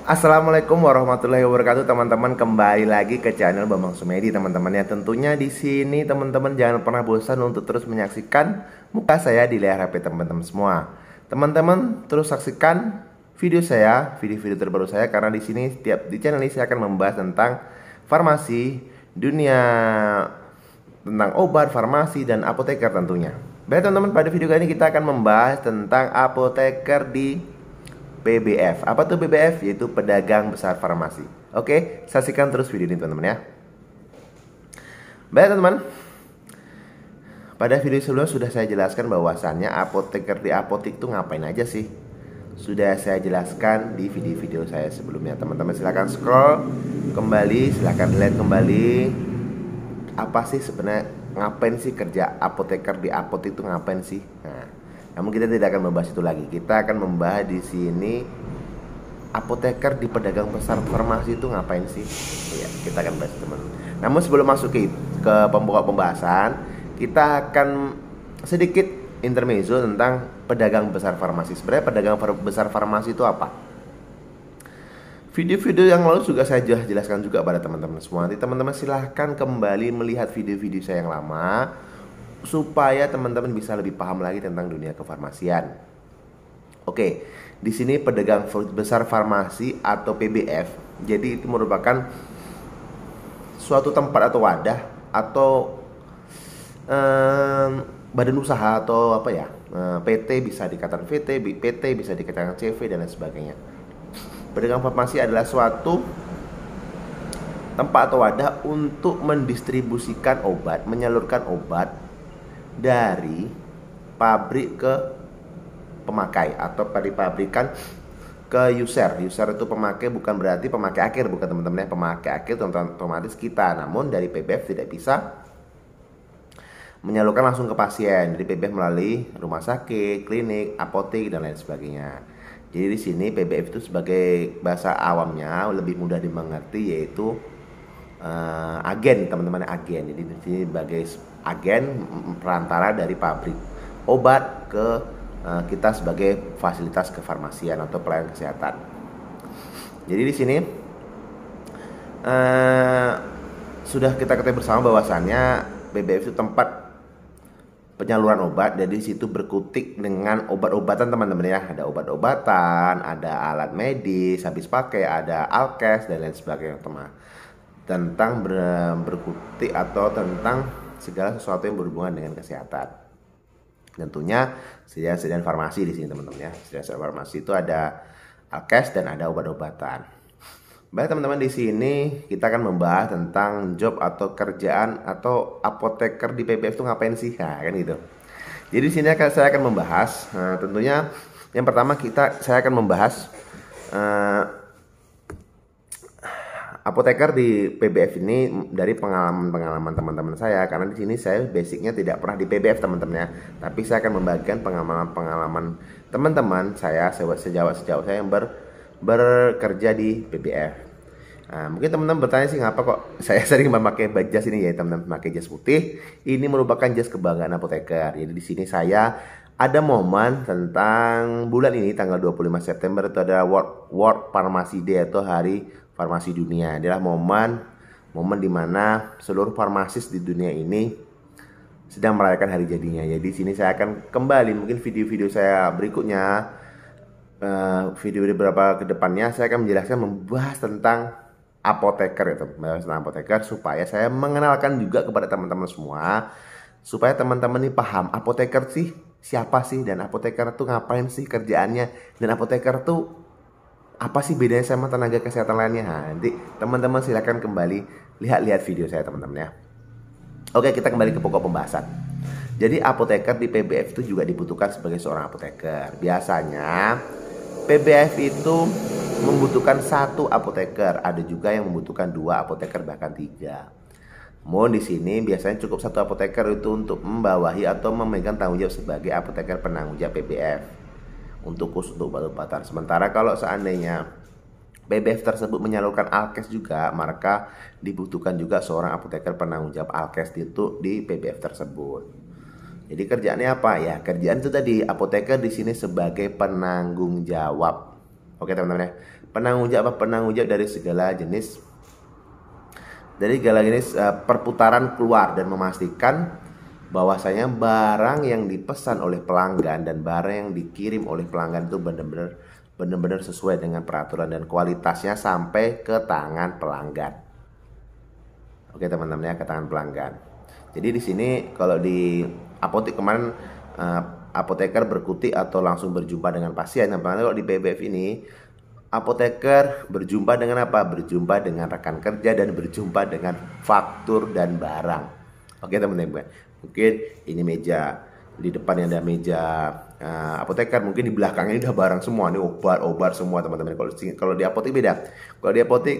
Assalamualaikum warahmatullahi wabarakatuh, teman-teman. Kembali lagi ke channel Bambang Sumedi, teman-teman ya. Tentunya di sini teman-teman jangan pernah bosan untuk terus menyaksikan muka saya di layar HP teman-teman semua. Teman-teman terus saksikan video saya, video-video terbaru saya, karena di sini di channel ini saya akan membahas tentang farmasi, dunia tentang obat, farmasi, dan apoteker tentunya. Baik teman-teman, pada video kali ini kita akan membahas tentang apoteker di PBF. Apa tuh PBF? Yaitu pedagang besar farmasi. Oke, saksikan terus video ini teman-teman ya. Baik teman-teman, pada video sebelumnya sudah saya jelaskan bahwasannya apoteker di apotik itu ngapain aja sih. Sudah saya jelaskan di video-video saya sebelumnya. Teman-teman silahkan scroll kembali, silahkan lihat kembali. Apa sih sebenarnya, ngapain sih kerja apoteker di apotik itu, ngapain sih? Namun kita tidak akan membahas itu lagi. Kita akan membahas di sini apoteker di pedagang besar farmasi itu ngapain sih? Ya, kita akan bahas teman. Namun sebelum masuk ke pokok pembahasan, kita akan sedikit intermezzo tentang pedagang besar farmasi. Sebenarnya pedagang besar farmasi itu apa? Video-video yang lalu juga saya jelaskan juga pada teman-teman semua. Nanti teman-teman silahkan kembali melihat video-video saya yang lama, supaya teman-teman bisa lebih paham lagi tentang dunia kefarmasian. Oke, di sini pedagang besar farmasi atau PBF. Jadi itu merupakan suatu tempat atau wadah atau badan usaha atau apa ya? PT bisa dikatakan PT bisa dikatakan CV dan lain sebagainya. Pedagang farmasi adalah suatu tempat atau wadah untuk mendistribusikan obat, menyalurkan obat dari pabrik ke pemakai atau dari pabrikan ke user. User itu pemakai, bukan berarti pemakai akhir, bukan teman-teman ya. Pemakai akhir otomatis kita. Namun dari PBF tidak bisa menyalurkan langsung ke pasien. Dari PBF melalui rumah sakit, klinik, apotek dan lain sebagainya. Jadi di sini PBF itu sebagai bahasa awamnya lebih mudah dimengerti, yaitu agen, teman-teman, agen. Jadi di sini sebagai agen perantara dari pabrik obat ke kita sebagai fasilitas kefarmasian atau pelayanan kesehatan. Jadi di sini sudah kita ketahui bersama bahwasannya PBF itu tempat penyaluran obat. Dari situ berkutik dengan obat-obatan teman-teman ya. Ada obat-obatan, ada alat medis habis pakai, ada alkes dan lain sebagainya teman. Tentang berkutik atau tentang segala sesuatu yang berhubungan dengan kesehatan. Tentunya sediaan farmasi di sini teman-teman ya. Sediaan farmasi itu ada alkes dan ada obat-obatan. Baik teman-teman, di sini kita akan membahas tentang job atau kerjaan atau apoteker di PBF itu ngapain sih? Nah, kan gitu. Jadi di sini saya akan membahas tentunya yang pertama saya akan membahas apoteker di PBF ini dari pengalaman teman-teman saya, karena di sini saya basicnya tidak pernah di PBF teman-teman ya, tapi saya akan membagikan pengalaman teman-teman saya sejauh saya yang bekerja di PBF. Nah, mungkin teman-teman bertanya sih, ngapa kok saya sering memakai jas ini ya teman-teman, memakai jas putih. Ini merupakan jas kebanggaan apoteker. Jadi di sini saya ada momen tentang bulan ini tanggal 25 September itu ada World Pharmacy Day atau Hari Farmasi Dunia. Adalah momen dimana seluruh farmasis di dunia ini sedang merayakan hari jadinya. Jadi di sini saya akan kembali, mungkin video-video saya berikutnya, video beberapa kedepannya saya akan menjelaskan, membahas tentang apoteker itu, membahas tentang apoteker supaya saya mengenalkan juga kepada teman-teman semua, supaya teman-teman ini paham apoteker sih siapa sih, dan apoteker tuh ngapain sih kerjaannya, dan apoteker tuh apa sih bedanya sama tenaga kesehatan lainnya. Nah, nanti teman-teman silakan kembali lihat video saya teman-teman ya. Oke, kita kembali ke pokok pembahasan. Jadi apoteker di PBF itu juga dibutuhkan sebagai seorang apoteker. Biasanya PBF itu membutuhkan 1 apoteker, ada juga yang membutuhkan 2 apoteker bahkan 3. Namun di sini biasanya cukup 1 apoteker itu untuk membawahi atau memegang tanggung jawab sebagai apoteker penanggung jawab PBF untuk obat-obatan. Sementara kalau seandainya PBF tersebut menyalurkan alkes juga, maka dibutuhkan juga seorang apoteker penanggung jawab alkes itu di PBF tersebut. Jadi kerjaannya apa ya? Kerjaan itu tadi, apoteker di sini sebagai penanggung jawab Oke teman-teman ya. Penanggung jawab dari segala jenis perputaran keluar dan memastikan bahwasanya barang yang dipesan oleh pelanggan dan barang yang dikirim oleh pelanggan itu benar-benar sesuai dengan peraturan dan kualitasnya sampai ke tangan pelanggan. Oke teman-teman ya, ke tangan pelanggan. Jadi di sini kalau di apotek kemarin apoteker berkutik atau langsung berjumpa dengan pasien. Nah, kalau di PBF ini apoteker berjumpa dengan apa? Berjumpa dengan rekan kerja dan berjumpa dengan faktur dan barang. Oke teman-teman. Mungkin ini meja, di depannya ada meja apoteker, mungkin di belakangnya udah barang semua, ini obat semua teman-teman. Kalau di apotek beda. Kalau di apotek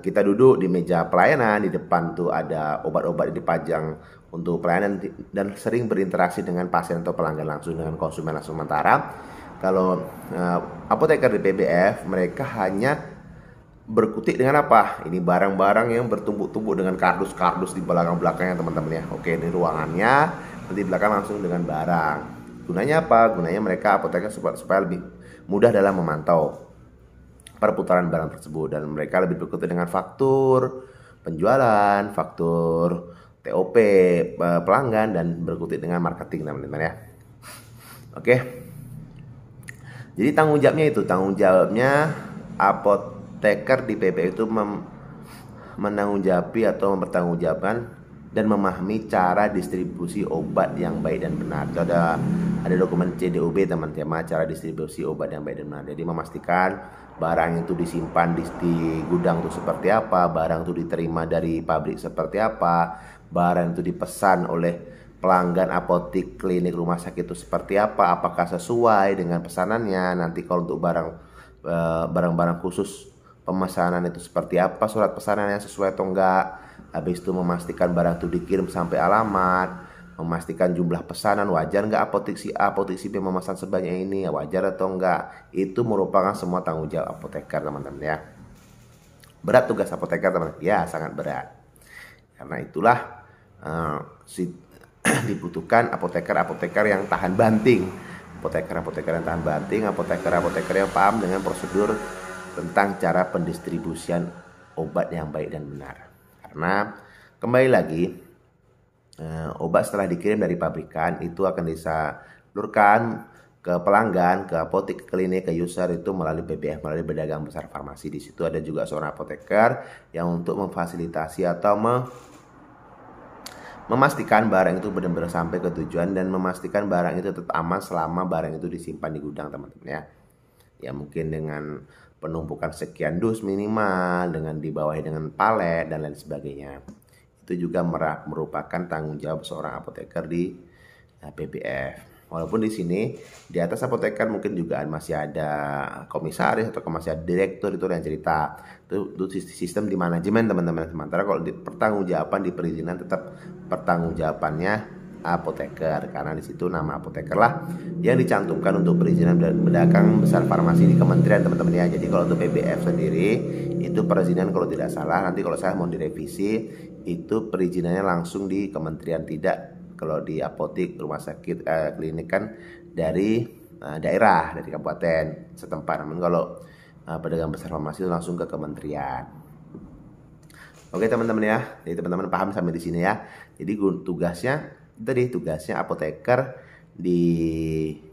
kita duduk di meja pelayanan, di depan tuh ada obat-obat dipajang untuk pelayanan dan sering berinteraksi dengan pasien atau pelanggan langsung, dengan konsumen langsung. Sementara kalau apoteker di PBF mereka hanya berkutik dengan apa? Ini barang-barang yang bertumpuk-tumpuk dengan kardus-kardus di belakang-belakangnya teman-teman ya. Oke, ini ruangannya, nanti belakang langsung dengan barang. Gunanya apa? Gunanya mereka apoteker supaya lebih mudah dalam memantau perputaran barang tersebut, dan mereka lebih berkutik dengan faktur penjualan, faktur TOP pelanggan, dan berkutik dengan marketing teman-teman ya. Oke. Jadi tanggung jawabnya apoteker di PP itu menanggung-jawabi atau mempertanggungjawabkan dan memahami cara distribusi obat yang baik dan benar. Itu ada dokumen CDOB teman-teman, cara distribusi obat yang baik dan benar. Jadi memastikan barang itu disimpan di gudang itu seperti apa, barang itu diterima dari pabrik seperti apa, barang itu dipesan oleh pelanggan apotek, klinik, rumah sakit itu seperti apa, apakah sesuai dengan pesanannya. Nanti kalau untuk barang-barang khusus pemesanan itu seperti apa, surat pesanannya sesuai atau enggak. Habis itu memastikan barang itu dikirim sampai alamat, memastikan jumlah pesanan, wajar enggak apotek si A, apotek si B memesan sebanyak ini, wajar atau enggak. Itu merupakan semua tanggung jawab apoteker teman-teman ya. Berat tugas apoteker teman-teman? Ya, sangat berat. Karena itulah dibutuhkan apoteker yang tahan banting, apoteker yang tahan banting, apoteker yang paham dengan prosedur tentang cara pendistribusian obat yang baik dan benar. Karena kembali lagi obat setelah dikirim dari pabrikan itu akan disalurkan ke pelanggan, ke apotek, ke klinik, ke user itu melalui BBF, melalui pedagang besar farmasi. Di situ ada juga seorang apoteker yang untuk memfasilitasi atau memastikan barang itu benar-benar sampai ke tujuan dan memastikan barang itu tetap aman selama barang itu disimpan di gudang teman-teman ya. Ya mungkin dengan penumpukan sekian dus minimal, dengan dibawahi dengan palet dan lain sebagainya. Itu juga merupakan tanggung jawab seorang apoteker di PBF. Walaupun di sini di atas apoteker mungkin juga masih ada komisaris atau masih ada direktur, itu yang cerita. Itu sistem di manajemen teman-teman. Sementara kalau di pertanggungjawaban di perizinan tetap pertanggungjawabannya apoteker, karena di situ nama apoteker lah yang dicantumkan untuk perizinan pedagang besar farmasi di kementerian teman-teman ya. Jadi kalau untuk PBF sendiri itu perizinan kalau tidak salah, nanti kalau saya mau direvisi itu perizinannya langsung di kementerian, tidak kalau di apotek, rumah sakit, klinik kan dari daerah, dari kabupaten setempat. Namun kalau pedagang besar farmasi itu langsung ke kementerian. Oke teman-teman ya, jadi teman-teman paham sampai di sini ya. Jadi tugasnya apoteker di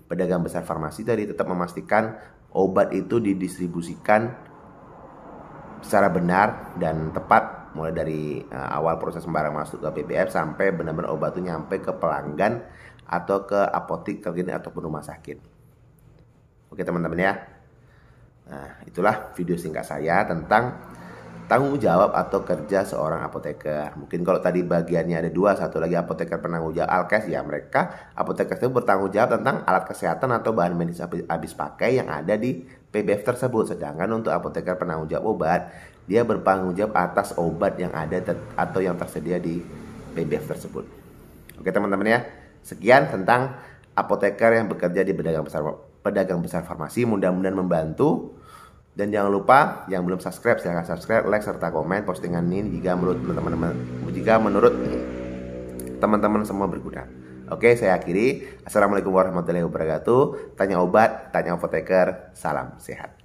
pedagang besar farmasi tadi tetap memastikan obat itu didistribusikan secara benar dan tepat, mulai dari awal proses barang masuk ke PBF sampai benar-benar obat itu nyampe ke pelanggan atau ke apotek, klinik ataupun rumah sakit. Oke teman-teman ya. Nah, itulah video singkat saya tentang tanggung jawab atau kerja seorang apoteker. Mungkin kalau tadi bagiannya ada dua, satu lagi apoteker penanggung jawab alkes, ya mereka apoteker itu bertanggung jawab tentang alat kesehatan atau bahan medis habis pakai yang ada di PBF tersebut. Sedangkan untuk apoteker penanggung jawab obat, dia bertanggung jawab atas obat yang ada atau yang tersedia di PBF tersebut. Oke teman-teman ya, sekian tentang apoteker yang bekerja di pedagang besar farmasi. Mudah-mudahan membantu. Dan jangan lupa yang belum subscribe, silahkan subscribe, like, serta komen postingan ini jika menurut teman-teman semua berguna. Oke, saya akhiri. Assalamualaikum warahmatullahi wabarakatuh. Tanya obat, tanya apoteker. Salam sehat.